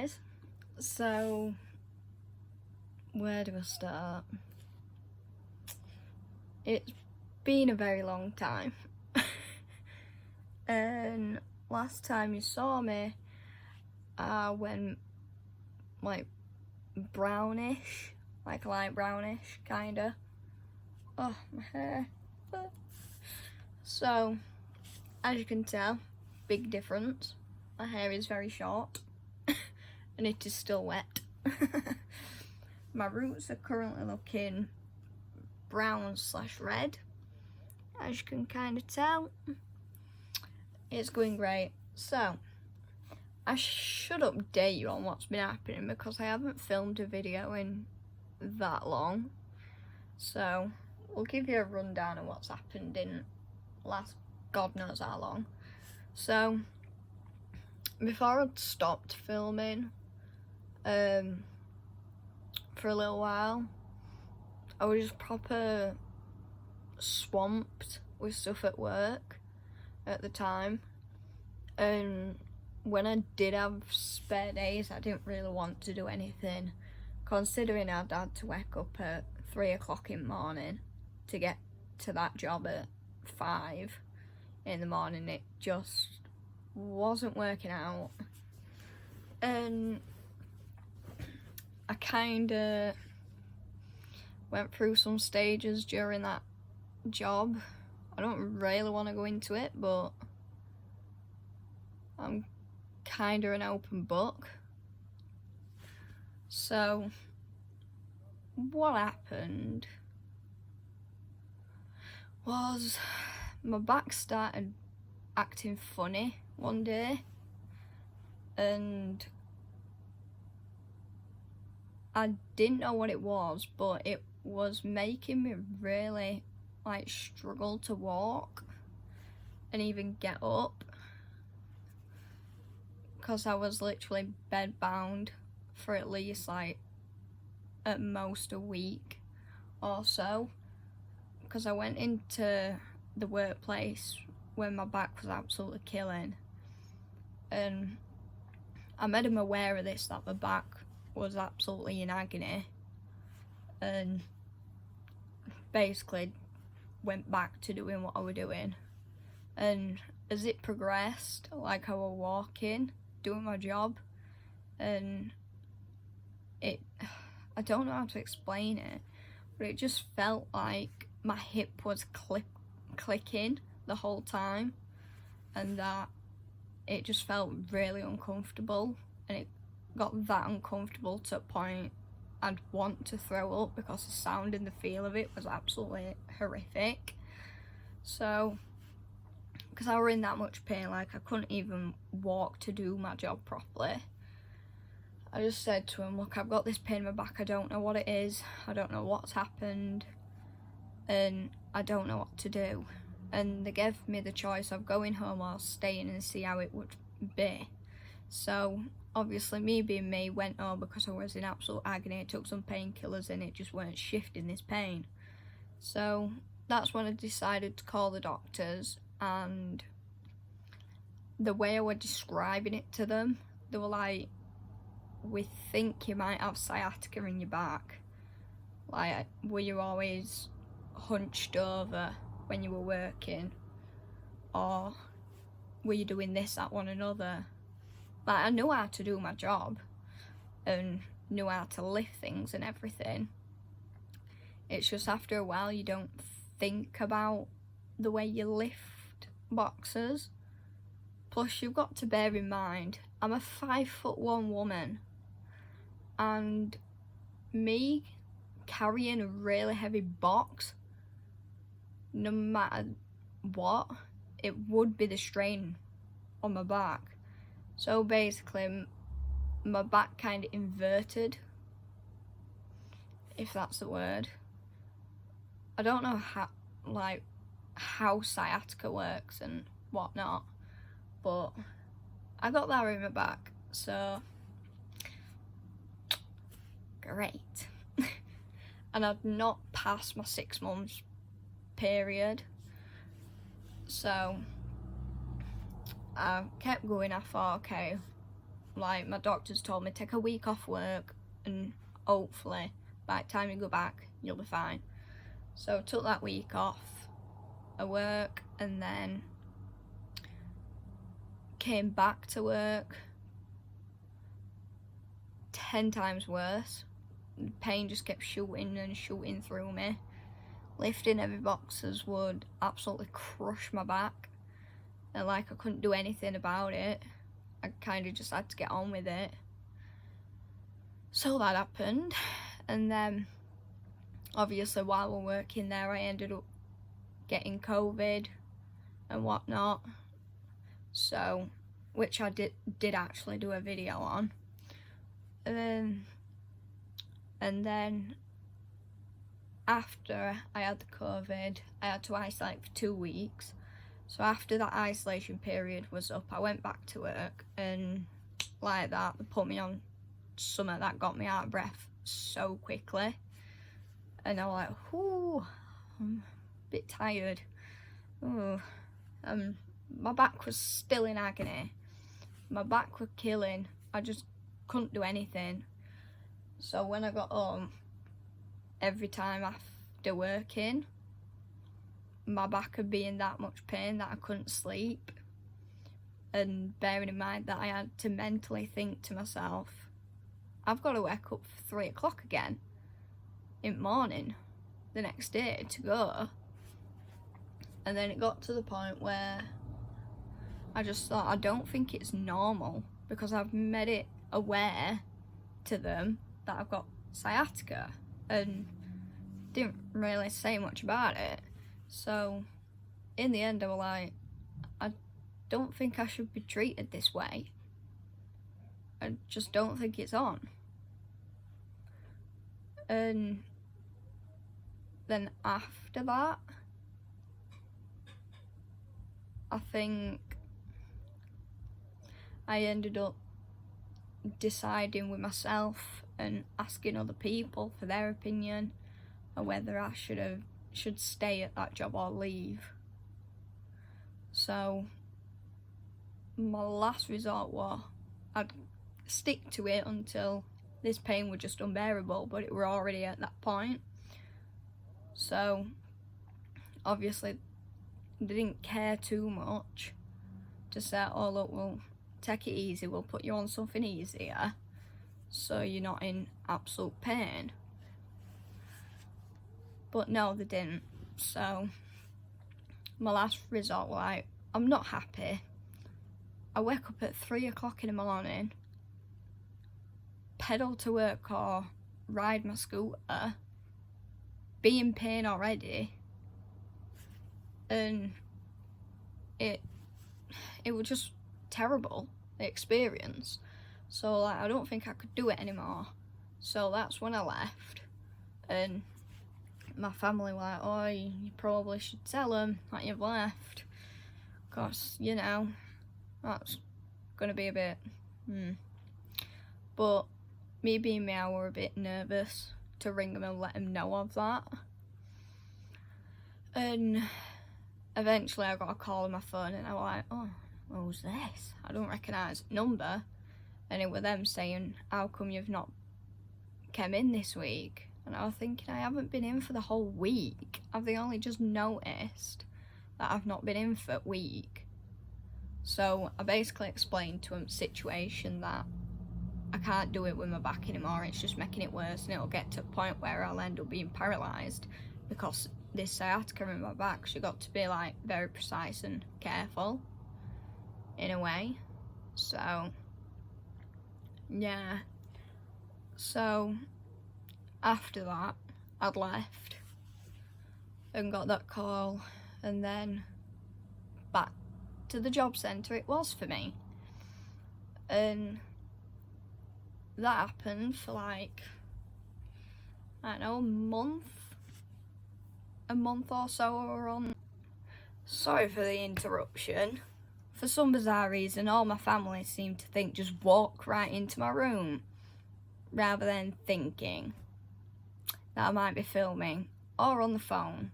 guys. So, where do I start? It's been a very long time. And last time you saw me, I went like brownish, like light brownish, kinda. Oh, my hair. So, as you can tell, big difference. My hair is very short and it is still wet. My roots are currently looking brown/red, as you can kind of tell. It's going great. So, I should update you on what's been happening because I haven't filmed a video in that long. So, we'll give you a rundown of what's happened in last God knows how long. So, before I'd stopped filming for a little while, I was just proper swamped with stuff at work at the time, and when I did have spare days I didn't really want to do anything, considering I'd had to wake up at 3 o'clock in the morning to get to that job at 5 in the morning. It just wasn't working out, and I kinda went through some stages during that job. I don't really want to go into it, but I'm kinda an open book. So what happened was my back started acting funny one day, and I didn't know what it was, but it was making me really like struggle to walk and even get up, because I was literally bedbound for at least like at most a week or so, because I went into the workplace when my back was absolutely killing, and I made him aware of this, that my back was absolutely in agony, and basically went back to doing what I was doing. And as it progressed, like I was walking, doing my job, and I don't know how to explain it, but it just felt like my hip was clicking the whole time, and that it just felt really uncomfortable, and it got that uncomfortable to a point I'd want to throw up because the sound and the feel of it was absolutely horrific. So, because I were in that much pain, like I couldn't even walk to do my job properly, I just said to him, look, I've got this pain in my back, I don't know what it is, I don't know what's happened, and I don't know what to do. And they gave me the choice of going home or staying and see how it would be. So obviously, me being me, went home because I was in absolute agony. I took some painkillers and it just weren't shifting this pain. So that's when I decided to call the doctors, and the way I was describing it to them, they were like, we think you might have sciatica in your back. Like, were you always hunched over when you were working, or were you doing this, that, one another? Like, I knew how to do my job and knew how to lift things and everything. It's just after a while you don't think about the way you lift boxes. Plus, you've got to bear in mind, I'm a 5'1" woman, and me carrying a really heavy box, no matter what, it would be the strain on my back. So basically, my back kind of inverted, if that's the word. I don't know how sciatica works and whatnot, but I got that in my back, so great. And I've not passed my 6 months period, so I kept going. I thought, okay, Like, my doctors told me take a week off work and hopefully by the time you go back you'll be fine. So I took that week off of work and then came back to work 10 times worse. The pain just kept shooting and shooting through me. Lifting heavy boxes would absolutely crush my back, and like I couldn't do anything about it. I kind of just had to get on with it. So that happened, and then obviously while we're working there I ended up getting COVID and whatnot, so which I did actually do a video on. And then after I had the COVID, I had to isolate for 2 weeks. So after that isolation period was up, I went back to work, and like that, they put me on something that got me out of breath so quickly. And I was like, ooh, I'm a bit tired. Oh, my back was still in agony. My back was killing. I just couldn't do anything. So when I got home, every time after working, my back would be in that much pain that I couldn't sleep. And bearing in mind that I had to mentally think to myself, I've got to wake up for 3 o'clock again in the morning the next day to go. And then it got to the point where I just thought, I don't think it's normal, because I've made it aware to them that I've got sciatica and didn't really say much about it. So in the end I was like, I don't think I should be treated this way. I just don't think it's on. And then after that, I think I ended up deciding with myself and asking other people for their opinion on whether I should stay at that job or leave. So my last resort was I'd stick to it until this pain was just unbearable, but it were already at that point. So obviously they didn't care too much to say, oh look, we'll take it easy, we'll put you on something easier so you're not in absolute pain. But no, they didn't. So my last resort was like, I'm not happy. I wake up at 3 o'clock in the morning, pedal to work or ride my scooter, be in pain already, and it was just terrible, the experience. So like, I don't think I could do it anymore. So that's when I left, and my family were like, oh, you probably should tell them that you've left, because, you know, that's gonna be a bit, But me being me, I were a bit nervous to ring them and let them know of that. And eventually I got a call on my phone and I was like, oh, who's this? I don't recognise the number. And it was them saying, how come you've not come in this week? And I was thinking, I haven't been in for the whole week. I've only just noticed that I've not been in for a week. So I basically explained to him the situation that I can't do it with my back anymore. It's just making it worse, and it'll get to a point where I'll end up being paralysed because this sciatica in my back, she got to be like very precise and careful in a way. So yeah. So after that, I'd left and got that call, and then back to the job centre it was for me. And that happened for like, I don't know, a month or so or on. Sorry for the interruption. For some bizarre reason, all my family seemed to think just walk right into my room, rather than thinking that I might be filming or on the phone.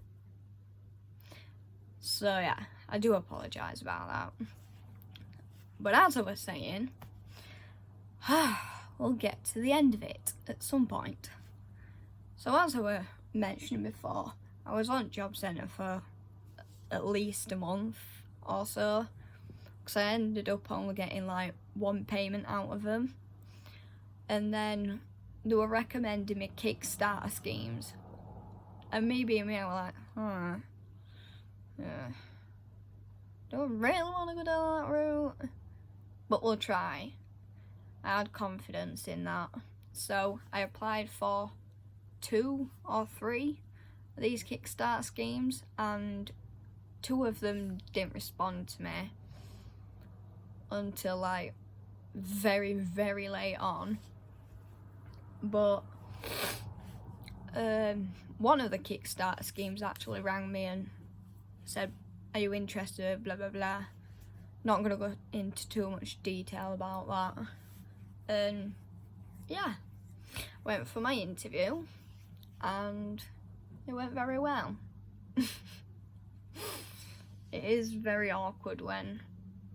So yeah, I do apologise about that. But as I was saying, we'll get to the end of it at some point. So as I were mentioning before, I was on Job Centre for at least a month or so, because I ended up only getting like one payment out of them. And then they were recommending me Kickstarter schemes, and me being me, I was like, yeah, don't really want to go down that route, but we'll try. I had confidence in that, so I applied for 2 or 3 of these Kickstarter schemes, and 2 of them didn't respond to me until like very, very late on. But one of the Kickstarter schemes actually rang me and said, are you interested, blah blah blah. Not gonna go into too much detail about that. And yeah, went for my interview and it went very well. It is very awkward when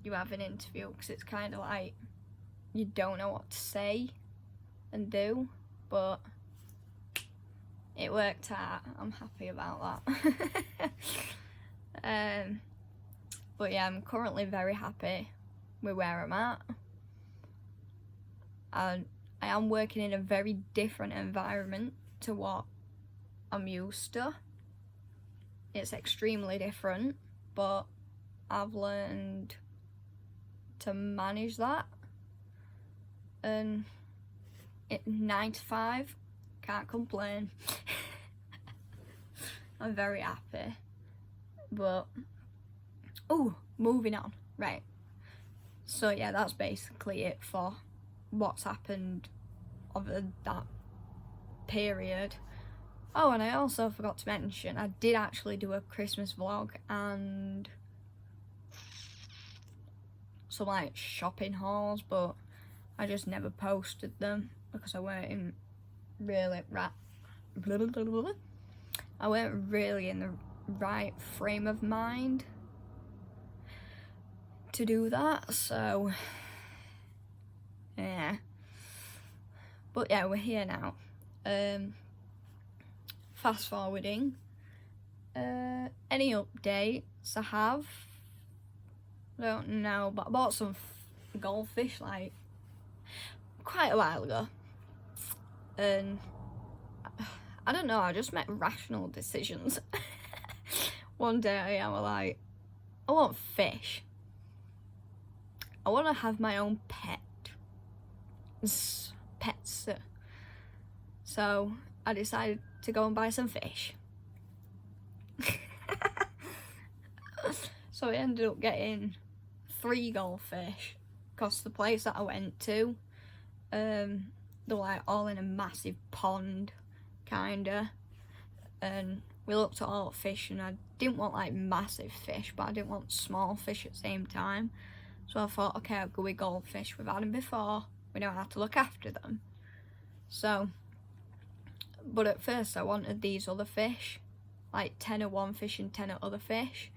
you have an interview, because it's kind of like you don't know what to say and do, but it worked out. I'm happy about that. But yeah, I'm currently very happy with where I'm at. And I am working in a very different environment to what I'm used to. It's extremely different, but I've learned to manage that. And 9 to 5, can't complain. I'm very happy. But moving on, right, so yeah, that's basically it for what's happened over that period. Oh, and I also forgot to mention, I did actually do a Christmas vlog and some like shopping hauls, but I just never posted them because I weren't really in the right frame of mind to do that, so yeah. But yeah, we're here now. Fast forwarding, any updates I have, I don't know, but I bought some goldfish like quite a while ago, and I don't know, I just made rational decisions. One day I was like, I want fish. I want to have my own pets. So I decided to go and buy some fish. So I ended up getting 3 goldfish, because the place that I went to, they were like all in a massive pond, kinda, and we looked at all the fish, and I didn't want like massive fish, but I didn't want small fish at the same time. So I thought, okay, I'll go with goldfish. We've had them before, we don't have to look after them. So, but at first I wanted these other fish, like 10 of one fish and 10 of other fish.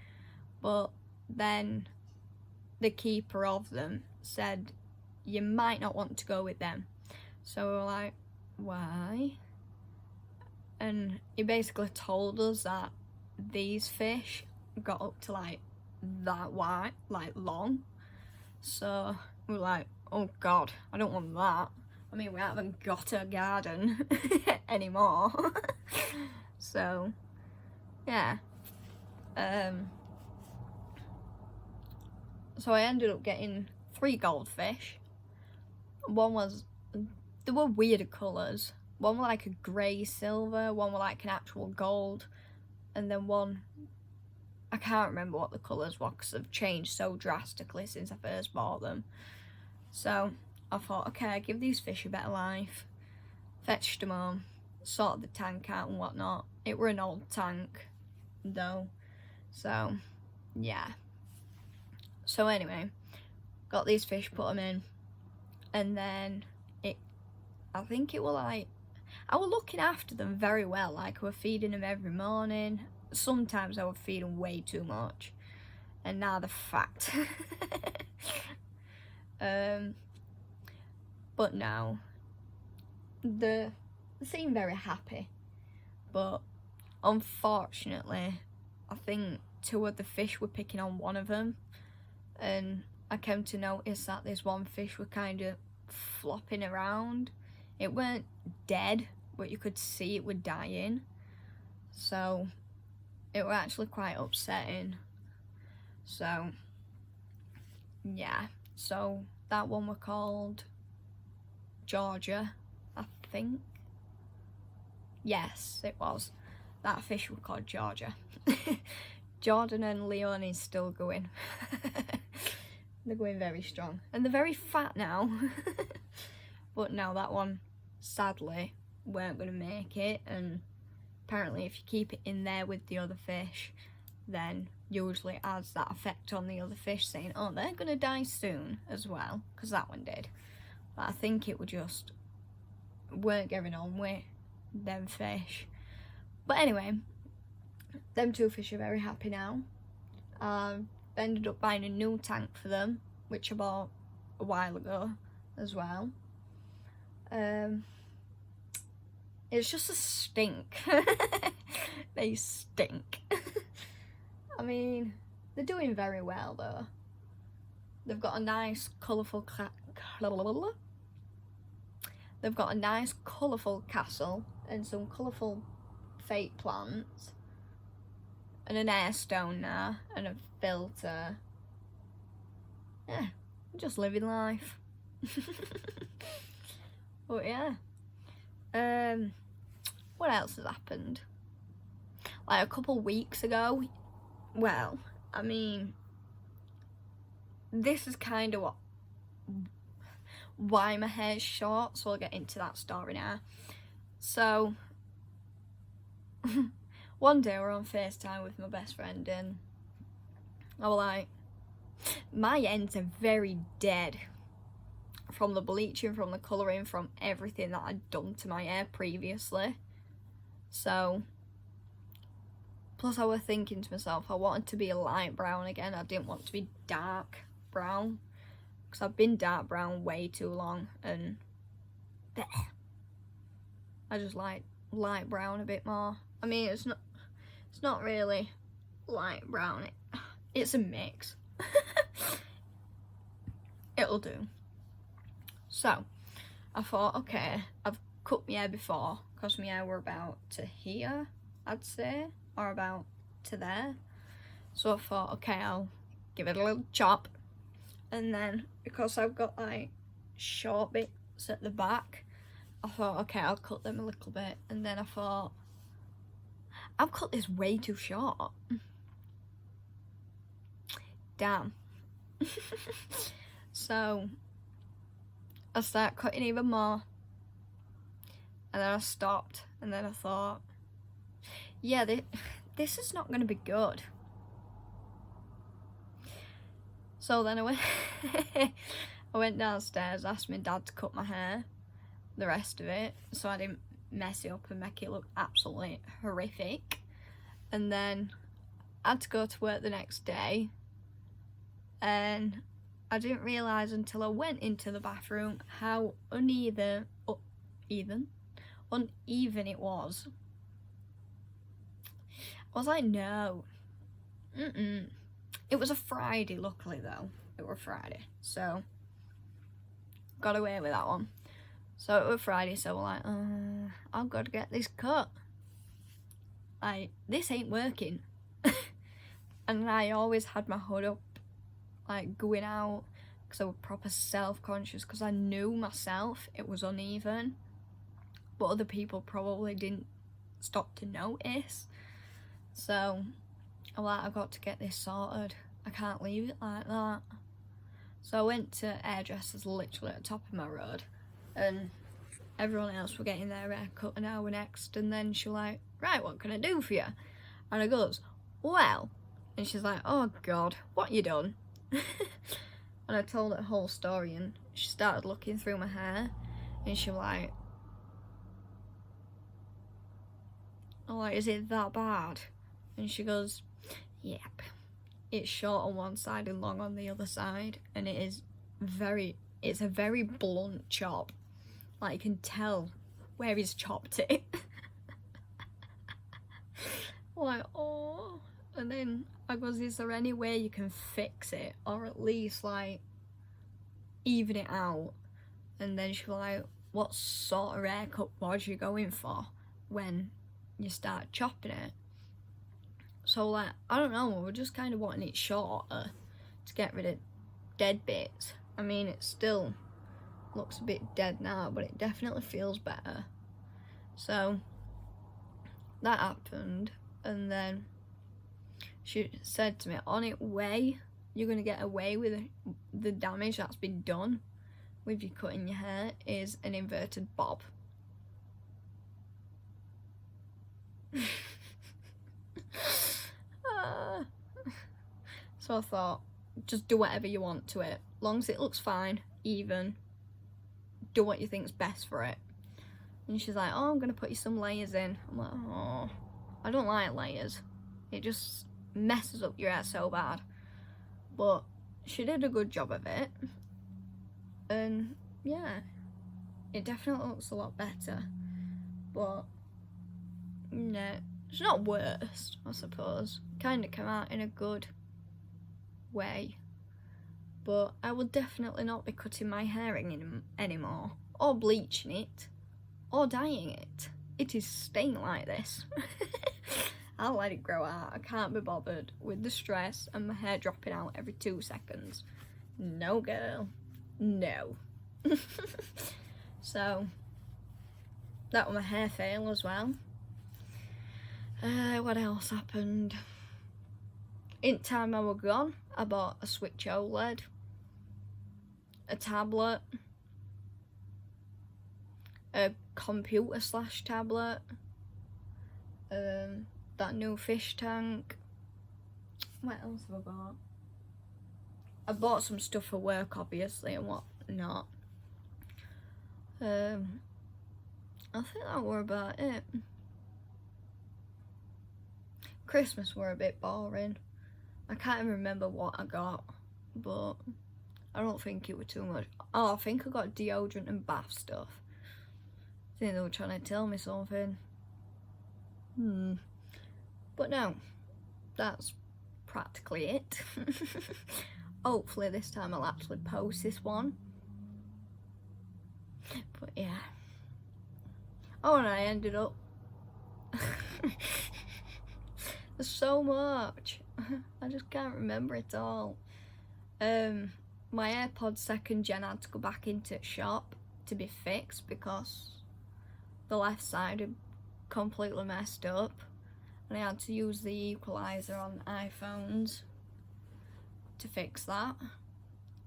But then the keeper of them said, you might not want to go with them. So we were like, why? And he basically told us that these fish got up to like that wide, like long. So we were like, oh god, I don't want that. I mean, we haven't got a garden anymore. So yeah, so I ended up getting 3 goldfish. They were weird colours. One was like a grey silver, one was like an actual gold, and then one, I can't remember what the colours were because they've changed so drastically since I first bought them. So I thought, okay, give these fish a better life. Fetched them home, sorted the tank out and whatnot. It were an old tank though, so yeah. So anyway, got these fish, put them in, and then I think it was like, I was looking after them very well, like I was feeding them every morning. Sometimes I would feed them way too much, and now they're fat. But no, they seem very happy. But unfortunately, I think 2 of the fish were picking on one of them, and I came to notice that this one fish were kind of flopping around. It weren't dead, but you could see it were dying. So it were actually quite upsetting. So yeah, so that one were called Georgia, I think. Yes, it was. That fish were called Georgia. Jordan and Leon is still going. They're going very strong. And they're very fat now. But now that one, sadly, weren't going to make it. And apparently if you keep it in there with the other fish, then usually it has that effect on the other fish, saying, oh, they're going to die soon as well. Because that one did. But I think it would just weren't getting on with them fish. But anyway, them 2 fish are very happy now. Ended up buying a new tank for them, which I bought a while ago as well. It's just a stink. They stink. I mean, they're doing very well though. They've got a nice colourful castle and some colourful fake plants and an air stone there and a filter. Yeah, just living life. But yeah, what else has happened? Like a couple weeks ago, well, I mean, this is kind of why my hair's short, so I'll get into that story now. So one day we're on FaceTime with my best friend and I was like, my ends are very dead from the bleaching, from the colouring, from everything that I'd done to my hair previously. So, plus I was thinking to myself, I wanted to be a light brown again. I didn't want to be dark brown, because I've been dark brown way too long, and bleh, I just like light brown a bit more. I mean, it's not really light brown, it's a mix. It'll do. So I thought, okay, I've cut my hair before, because my hair were about to here, I'd say, or about to there. So I thought, okay, I'll give it a little chop, and then because I've got like short bits at the back, I thought, okay, I'll cut them a little bit. And then I thought, I've cut this way too short. Damn. So I started cutting even more, and then I stopped, and then I thought, yeah, this is not going to be good. So then I went downstairs, asked my dad to cut my hair, the rest of it, so I didn't mess it up and make it look absolutely horrific. And then I had to go to work the next day, and I didn't realise until I went into the bathroom how uneven it was. I was like, no. It was a Friday, luckily though. It was Friday, so got away with that one. So it was Friday, so we're like, I've got to get this cut. Like, this ain't working. And I always had my hood up, like going out, because I was proper self-conscious, because I knew myself it was uneven, but other people probably didn't stop to notice. So I'm like, I've got to get this sorted. I can't leave it like that. So I went to hairdressers literally at the top of my road, and everyone else were getting their hair cut an hour next. And then she's like, right, what can I do for you? And I goes, well, and she's like, oh God, what you done? And I told her the whole story, and she started looking through my hair, and she was like, oh, like, is it that bad? And she goes, yep, it's short on one side and long on the other side, and it is very, it's a very blunt chop. Like, you can tell where he's chopped it. Like, oh. And then I goes, is there any way you can fix it? Or at least, like, even it out? And then she was like, what sort of haircut was you going for when you start chopping it? So, like, I don't know, we're just kind of wanting it shorter to get rid of dead bits. I mean, it still looks a bit dead now, but it definitely feels better. So that happened, and then she said to me, on its way, you're gonna get away with the damage that's been done with you cutting your hair is an inverted bob. So I thought, just do whatever you want to it, long as it looks fine, even. Do what you think's best for it. And she's like, oh, I'm gonna put you some layers in. I'm like, oh, I don't like layers. It just messes up your hair so bad. But she did a good job of it. And yeah, it definitely looks a lot better. But no, it's not worst, I suppose. Kind of came out in a good way. But I will definitely not be cutting my hair in anymore, or bleaching it, or dyeing it. It is staying like this. I'll let it grow out. I can't be bothered with the stress and my hair dropping out every 2 seconds. No, girl. No. So, that was my hair fail as well. What else happened? In time I was gone, I bought a Switch OLED, a tablet, a computer / tablet, that new fish tank. What else have I bought? I bought some stuff for work, obviously, and whatnot. I think that were about it. Christmas were a bit boring. I can't even remember what I got, but I don't think it was too much. Oh, I think I got deodorant and bath stuff. I think they were trying to tell me something. But no, that's practically it. Hopefully this time I'll actually post this one. But yeah. Oh, and I ended up... There's so much. I just can't remember it all. My AirPods 2nd gen had to go back into shop to be fixed because the left side had completely messed up, and I had to use the equalizer on iPhones to fix that,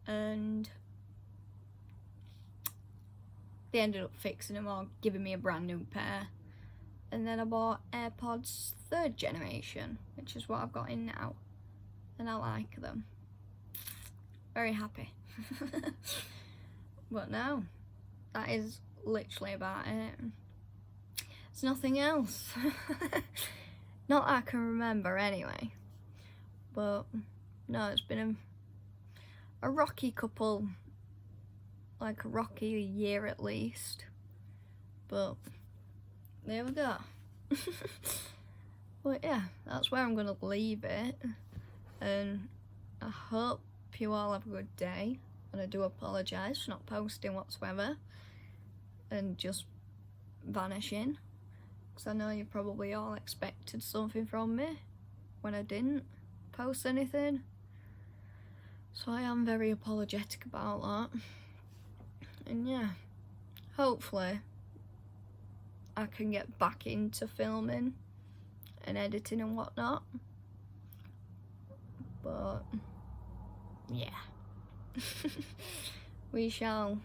and they ended up fixing them or giving me a brand new pair. And then I bought AirPods 3rd generation, which is what I've got in now, and I like them. Very happy. But no, that is literally about it. There's nothing else. Not that I can remember anyway. But no, it's been a rocky couple, like a rocky year at least. But there we go. But yeah, that's where I'm gonna leave it. And I hope you all have a good day. And I do apologise for not posting whatsoever and just vanishing, because I know you probably all expected something from me when I didn't post anything. So I am very apologetic about that. And yeah, hopefully I can get back into filming and editing and whatnot. But yeah. We shall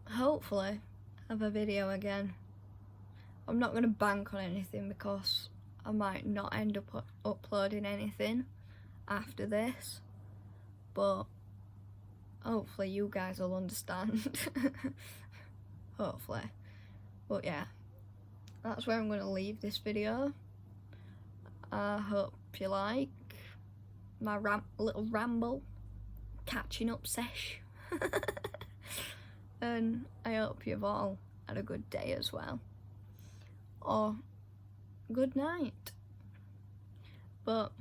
hopefully have a video again. I'm not going to bank on anything because I might not end up uploading anything after this, but hopefully you guys will understand. Hopefully. But yeah, that's where I'm going to leave this video. I hope you like my little ramble. catching up sesh. And I hope you've all had a good day as well, or good night. But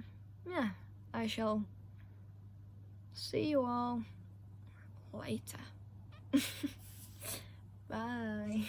yeah, I shall see you all later. Bye.